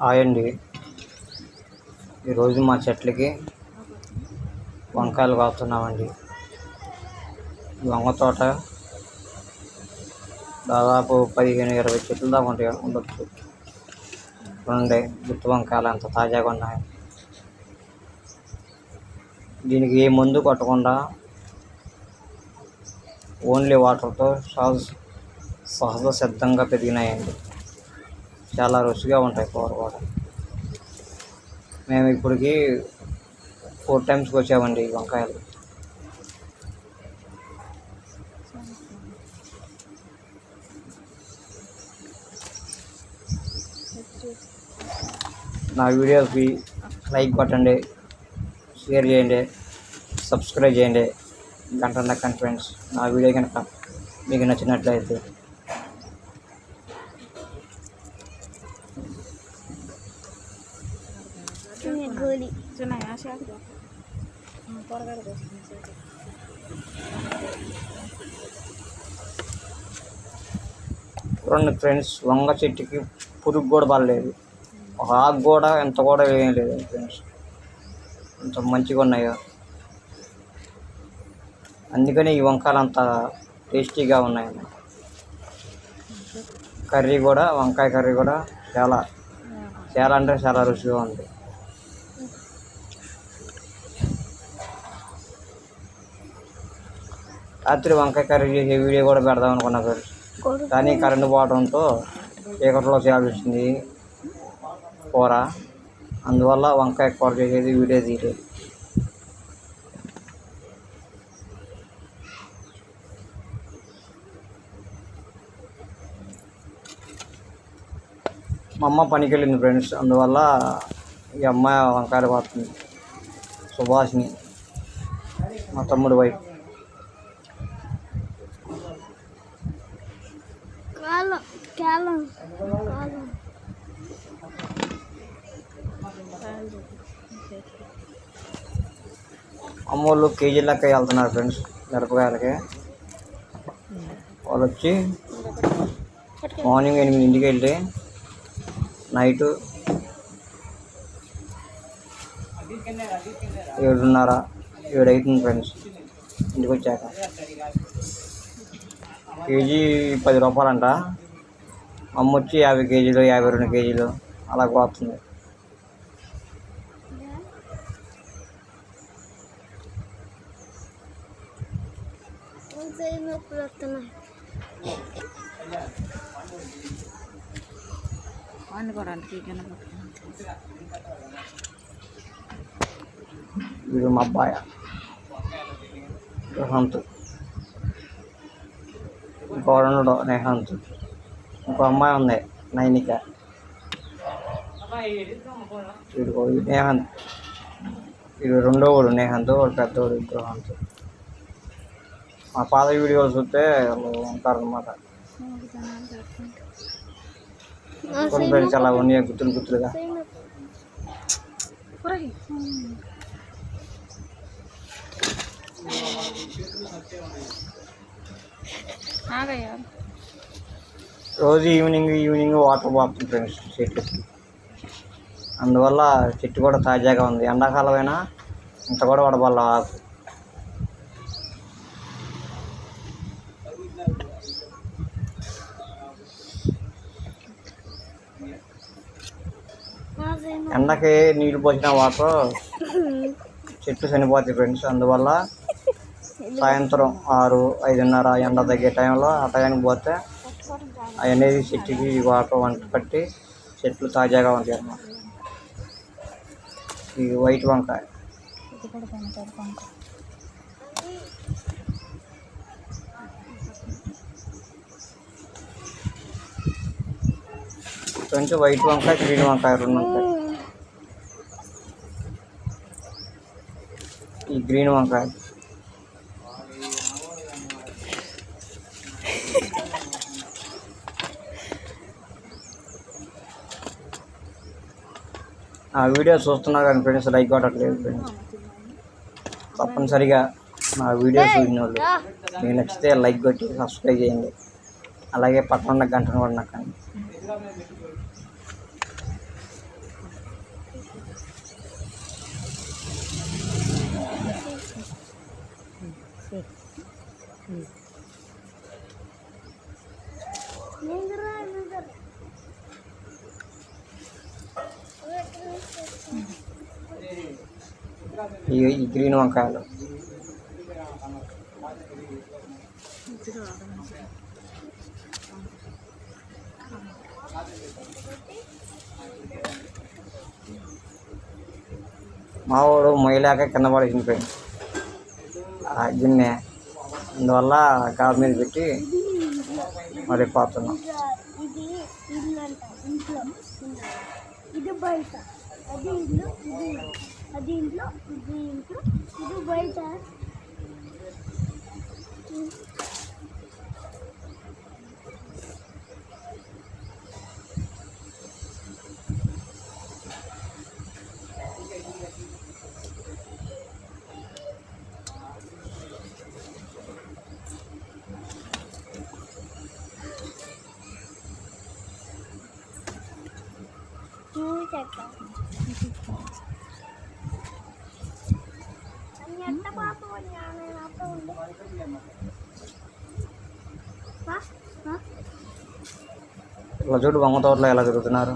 Hi అండి. ఈరోజు మా చెట్లకి వంకాయలు కాస్తున్నామండి. ఈ వంగ తోట దాదాపు 15-20 చెట్లు దాకా ఉండొచ్చు. చూడండి గుత్తి వంకాయలు ఎంత తాజాగా ఉన్నాయి. దీనికి ఏ మందు కొట్టకుండా ఓన్లీ వాటర్తో సహజ సిద్ధంగా పెరిగినాయండి. చాలా రుచిగా ఉంటాయి కూర కూడా. మేము ఇప్పటికి 4 times వచ్చామండి ఈ వంకాయలు. నా వీడియోకి లైక్ కొట్టండి, షేర్ చేయండి, సబ్స్క్రైబ్ చేయండి, గంట నొక్కండి ఫ్రెండ్స్. నా వీడియో కనుక మీకు నచ్చినట్లయితే చూడండి ఫ్రెండ్స్, వంగ చెట్టుకి పురుగు కూడా పడలేదు. ఒక ఆకు కూడా ఎంత కూడా ఏం లేదు ఫ్రెండ్స్. అంత మంచిగా ఉన్నాయో, అందుకని ఈ వంకాయలు అంత టేస్టీగా ఉన్నాయన్నమాట. కర్రీ కూడా, వంకాయ కర్రీ కూడా చాలా చాలా అంటే చాలా రుచిగా ఉంది. రాత్రి వంకాయ కర్రీ చేసే వీడియో కూడా పెడదాం అనుకున్నా ఫ్రెండ్స్, కానీ కరెంటు పోవడంతో చీకట్లో చేయాల్సి వచ్చింది కూర. అందువల్ల వంకాయ కూర చేసేది వీడియో తీయలేదు. మా అమ్మ పనికి వెళ్ళింది ఫ్రెండ్స్, అందువల్ల ఈ అమ్మాయి వంకాయలు పోతుంది. సుభాష్ని, మా తమ్ముడు వైఫ్. అమ్మోళ్ళు కేజీ లెక్క వెళ్తున్నారు ఫ్రెండ్స్ మిరపకాయలకి. వాళ్ళు వచ్చి మార్నింగ్ 8 వెళ్ళి నైటు 7:30, 7 అవుతుంది ఫ్రెండ్స్ ఇంటికి వచ్చాక. కేజీ 10 రూపాయలంట. అమ్మ వచ్చి 50 కేజీలు, 52 కేజీలు అలా పోతుంది. వీడు మా అబ్బాయి ప్రశాంత్, ఇంకో రెండు నేహాంత్, ఇంకో అమ్మాయి ఉంది నైనిక. వీడు నేహాంత్, వీడు రెండో వాడు నేహాంత్, వాడు పెద్దవాడు ప్రశాంత్. మా పాత వీడియోలు చూస్తే వాళ్ళు ఉంటారనమాట. కొన్ని ఫ్రెండ్స్ అలా ఉన్నాయి గుర్తులుగా. రోజు ఈవినింగ్ వాటర్ పోతుంది ఫ్రెండ్స్ చెట్లకి. అందువల్ల చెట్టు కూడా తాజాగా ఉంది. ఎండాకాలం అయినా ఇంత కూడా వడబల్ల ఆకు. ఎండకి నీళ్ళు పోసిన వాటర్ చెట్లు చనిపోతాయి ఫ్రెండ్స్. అందువల్ల సాయంత్రం 6, 5:30 ఎండ తగ్గే టైంలో ఆ టైంకి పోతే అవన్నీ చెట్టుకి వాటర్ వంట పట్టి చెట్లు తాజాగా ఉంటాయి అన్నమాట. ఈ వైట్ వంకాయ కొంచెం వైట్ వంకాయ, గ్రీన్ వంకాయ రెండు ఉంటాయి. ఈ గ్రీన్ వంకాయ ఆ వీడియో చూస్తున్నా కానీ ఫ్రెండ్స్ లైక్ కొట్టట్లేదు ఫ్రెండ్స్. తప్పనిసరిగా నా వీడియోస్ చూసిన వాళ్ళు మీకు నచ్చితే లైక్ కొట్టి సబ్స్క్రైబ్ చేయండి. అలాగే పక్కన గంటను కూడా నొక్కండి. ఈ గ్రీన్ వంకాయలు మావాడు మొయ్యలేక కింద పడేసింది ఫ్రెండ్స్ గిన్నె, అందువల్ల కాలు మీద పెట్టి మరి పోతున్నాం. ఇది బయట, అది ఇల్లు, అది ఇంట్లో, ఇది ఇంట్లో, ఇది బయట. ఇలా చూడు వంగ తోటలో ఎలా తిరుగుతున్నారు.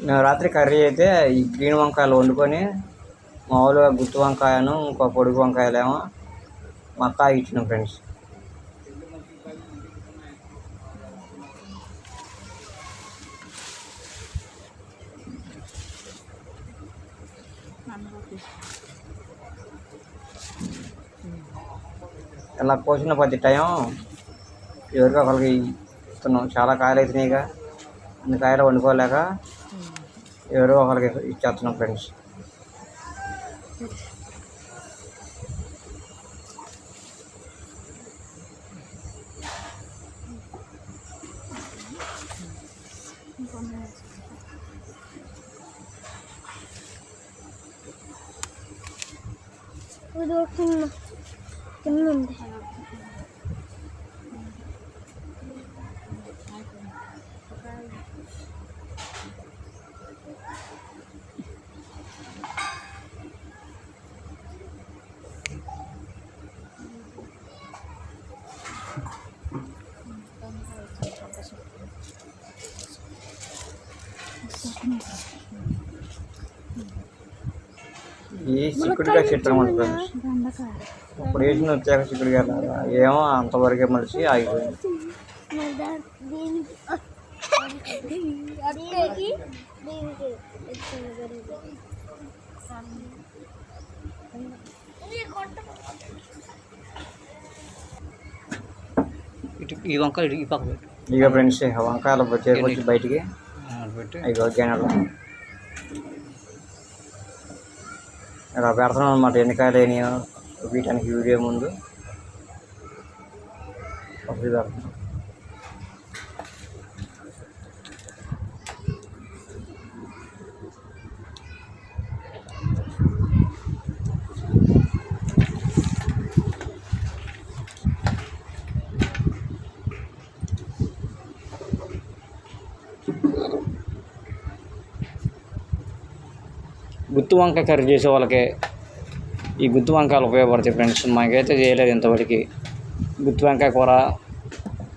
నేను రాత్రి కర్రీ అయితే ఈ గ్రీన్ వంకాయలు వండుకొని మామూలుగా గుత్తి వంకాయను ఇంకో పొడుగు వంకాయలేమో మా అక్క ఇచ్చినాం ఫ్రెండ్స్. ఇలా కోసిన ప్రతి టైం ఎవరికి ఒకరికి ఇస్తున్నాం. చాలా కాయలు అవుతున్నాయిగా, అన్ని కాయలు వండుకోలేక ఎవరో ఒకరికి ఇచ్చేస్తున్నాం ఫ్రెండ్స్. ఈ చిక్కుడుగా చెట్టు అనమాట ఫ్రెండ్స్. ఇప్పుడు వేసిన వచ్చాక చిక్కుడుగా ఏమో అంతవరకే మలిసి ఆగిపోయింది. ఈ వంకాయలు ఈ పక్క పెట్టు. ఇక ఫ్రెండ్స్ వంకాయలు వచ్చి బయటికి అవి గ్యానర్లో ఇలా పెడతాం అనమాట. ఎన్ని కాయలు అయినాయో వీటానికి వీడియో ముందు పెడతాం. గుత్తి వంకాయ కర్రీ చేసే వాళ్ళకి ఈ గుత్తి వంకాయలు ఉపయోగపడతాయి ఫ్రెండ్స్. మాకైతే చేయలేదు ఇంతవరకు గుత్తి వంకాయ కూర.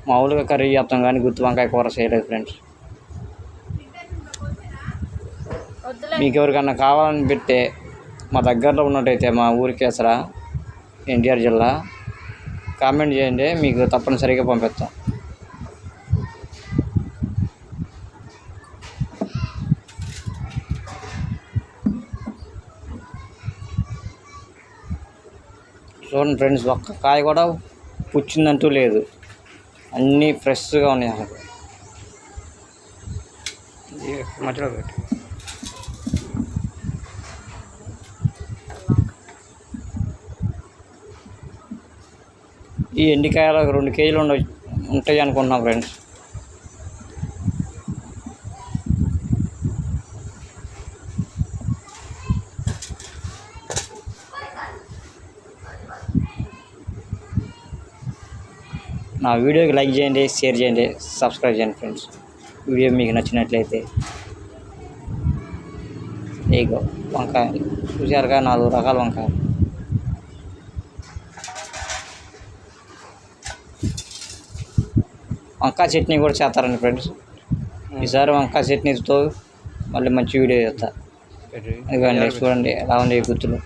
మామూలుగా కర్రీ చేస్తాం కానీ గుత్తి వంకాయ కూర చేయలేదు ఫ్రెండ్స్. మీకు ఎవరికన్నా కావాలని పెడితే మా దగ్గరలో ఉన్నట్టయితే మా ఊరికి అసలు ఎన్టీఆర్ జిల్లా కామెంట్ చేయండి, మీకు తప్పనిసరిగా పంపిస్తాం. చూడండి ఫ్రెండ్స్, ఒక్క కాయ కూడా పుచ్చిందంటూ లేదు, అన్నీ ఫ్రెష్గా ఉన్నాయి. అసలు మధ్యలో పెట్టి ఈ ఎండికాయలు 2 కేజీలు ఉంటాయి అనుకుంటున్నాం ఫ్రెండ్స్. నా వీడియోకి లైక్ చేయండి, షేర్ చేయండి, సబ్స్క్రైబ్ చేయండి ఫ్రెండ్స్. వీడియో మీకు నచ్చినట్లయితే. ఇగో వంకాయలు చూసారుగా, 4 రకాల వంకాయలు. వంకాయ చట్నీ కూడా చేస్తారండి ఫ్రెండ్స్. ఈసారి వంకాయ చట్నీతో మళ్ళీ మంచి వీడియో చేస్తా. ఇవ్వండి చూడండి ఎలా ఉంది గుర్తులు.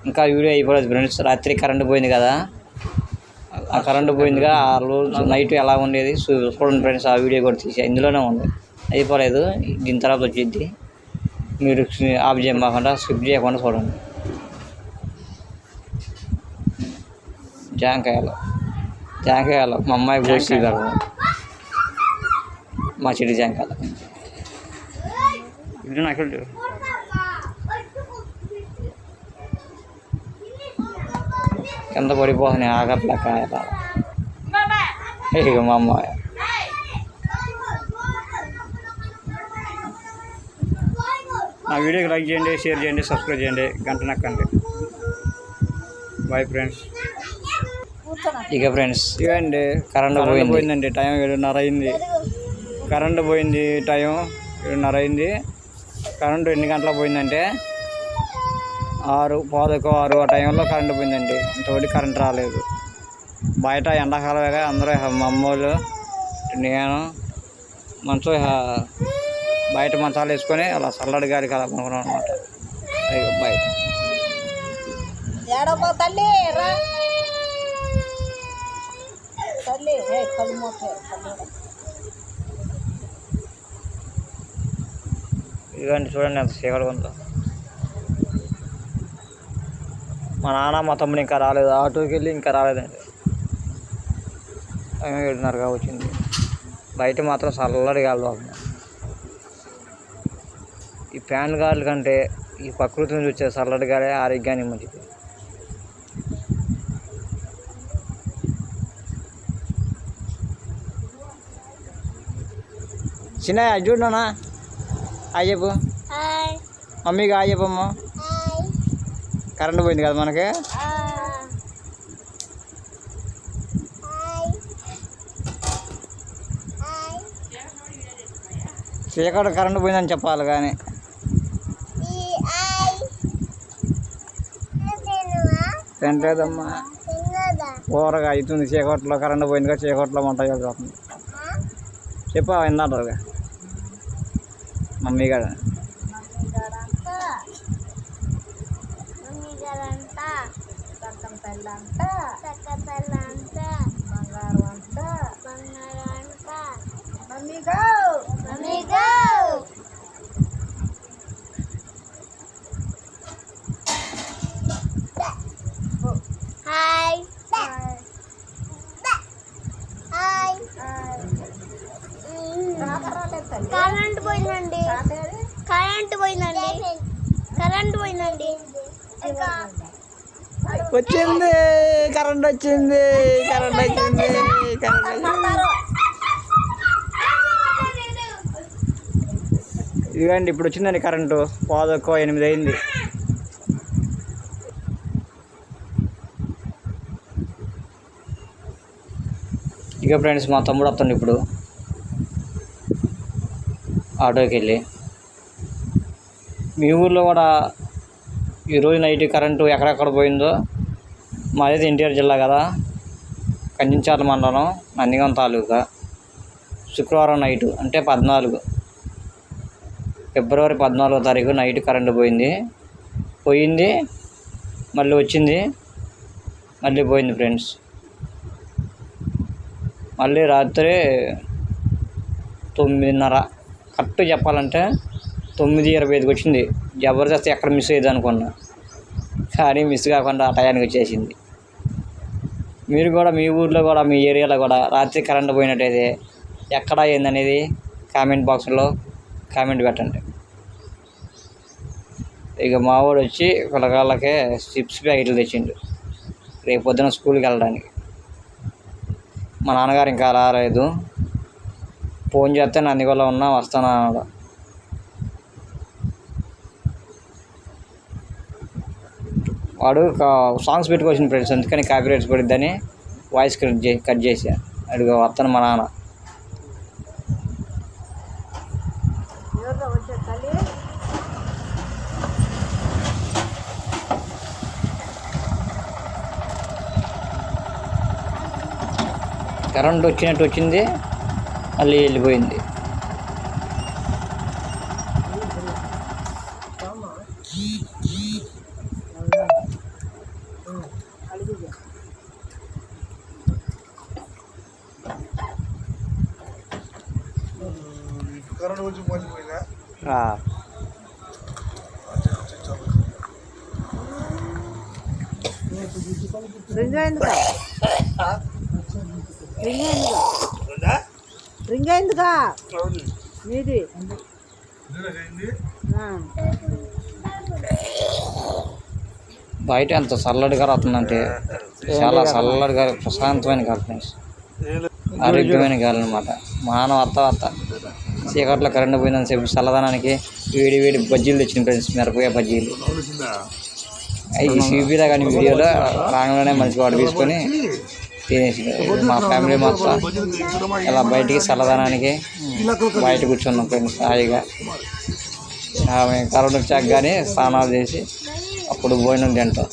ఇంకా వీడియో అయిపోలేదు ఫ్రెండ్స్. రాత్రి కరెంటు పోయింది కదా, ఆ కరెంటు పోయిందిగా, ఆ రోజు నైట్ ఎలా ఉండేది చూడండి ఫ్రెండ్స్. ఆ వీడియో కూడా తీసా, ఇందులోనే ఉంది. అయిపోలేదు, దీని తర్వాత వచ్చింది. మీరు ఆఫ్ చేయకుండా స్కిప్ చేయకుండా చూడండి. జాంకాయలు మా అమ్మాయి పోసి మా చెట్టు జాంకాయలు ఇది నాకు కింద పడిపోతున్నాయి ఆగట్ల కాయలు. ఇక మా అమ్మాయి నా వీడియోకి లైక్ చేయండి, షేర్ చేయండి, సబ్స్క్రైబ్ చేయండి, గంట నొక్కండి. Bye friends. ఇక ఫ్రెండ్స్ ఇవ్వండి కరెంటు పోయిందండి. టైం 7:30 అయింది. కరెంటు పోయింది, టైం 7:30 అయింది. కరెంటు ఎన్ని గంటలకు పోయిందంటే 6:15 ఆ టైంలో కరెంటు పోయిందండి. ఇంతవరకు కరెంటు రాలేదు. బయట ఎండాకాలమేగా, అందరూ మా అమ్మోళ్ళు నేను బయట మంచాలు వేసుకొని అలా చల్లడి గాలికి అలా పనుకున్నాం అనమాట. బయట ఇదిగోండి చూడండి ఎంత చీకటిగా ఉందో. మా నాన్న మా తమ్ముడు ఇంకా రాలేదు, ఆటోకి వెళ్ళి ఇంకా రాలేదండి. 7:30 వచ్చింది. బయట మాత్రం చల్లడి గాలి వస్తుంది. ఈ ఫ్యాన్ గాలి కంటే ఈ ప్రకృతి నుంచి వచ్చే చల్లటి గాలి ఆరోగ్యానికి మంచిది. చిన్న చూడనా హాయ్ చెప్పు, మమ్మీకి హాయ్ చెప్పమ్మా. కరెంటు పోయింది కదా మనకి. చీకటి కరెంటు పోయిందని చెప్పాలి కానీ తింటలేదమ్మా. కూరగా అవుతుంది చీకట్లో, కరెంటు పోయిందిగా, చీకట్లో వంట చేస్తుంది. చెప్పా విన్నారుగా మమ్మీ గారు. కరెంట్ పోయిందండి. వచ్చింది కరెంట్ వచ్చింది. ఇదిగండి ఇప్పుడు వచ్చిందండి కరెంటు. 8:15 అయింది. ఇక ఫ్రెండ్స్ మా తమ్ముడు వస్తుంది ఇప్పుడు ఆటోకి వెళ్ళి. మీ ఊర్లో కూడా ఈరోజు నైట్ కరెంటు ఎక్కడెక్కడ పోయిందో. మాదైతే ఎన్టీఆర్ జిల్లా కదా, కంచించాల మండలం, నందిగం తాలూకా. శుక్రవారం నైటు అంటే 14 ఫిబ్రవరి 14వ తారీఖు నైట్ కరెంటు పోయింది, మళ్ళీ వచ్చింది, మళ్ళీ పోయింది ఫ్రెండ్స్. మళ్ళీ రాత్రి 9:30 కరెక్ట్ చెప్పాలంటే 9:25కి వచ్చింది. జబర్దస్త్ ఎక్కడ మిస్ అయ్యేది అనుకున్నా, కానీ మిస్ కాకుండా ఆ టయానికి వచ్చేసింది. మీరు కూడా మీ ఊర్లో కూడా మీ ఏరియాలో కూడా రాత్రి కరెంటు పోయినట్టయితే ఎక్కడ ఏందనేది కామెంట్ బాక్స్లో కామెంట్ పెట్టండి. ఇక మా వాడు వచ్చి పిల్లగాళ్ళకే చిప్స్ ప్యాకెట్లు తెచ్చిండు రేపు పొద్దున స్కూల్కి వెళ్ళడానికి. మా నాన్నగారు ఇంకా రాలేదు. ఫోన్ చేస్తే నందిగొల్లో ఉన్నా వస్తాను అన్నాడు. వాడు సాంగ్స్ పెట్టుకొచ్చిన ఫ్రెండ్స్, అందుకని కాపీ రైట్స్ పడిద్దని వాయిస్ కట్ చేసా. అడుగు వస్తాను మా నాన్న. కరెంట్ వచ్చినట్టు వచ్చింది, మళ్ళీ వెళ్ళిపోయింది. రింగ్ అయిందిగా నీది. బయట ఎంత చల్లడిగా వస్తుందంటే చాలా చల్లడిగా ప్రశాంతమైన గాలి ఫ్రెండ్స్, ఆరోగ్యమైన గాలి అనమాట. మానవ వత్త చీకట్లో కరెంట్ పోయిందని చెప్పి చల్లదనానికి వేడి వేడి బజ్జీలు తెచ్చిన ఫ్రెండ్స్, మిరపకాయ బజ్జీలు. అవి చూపిరా కానీ వీడియోలో రాగానే మంచి వాడు తీసుకొని తినేసి మా ఫ్యామిలీ మొత్తం ఇలా బయటికి చల్లదనానికి బయట కూర్చున్నాం ఫ్రెండ్స్ హాయిగా. కరెంట్ వచ్చాక కానీ స్నానాలు చేసి అప్పుడు భోజనం తింటాం.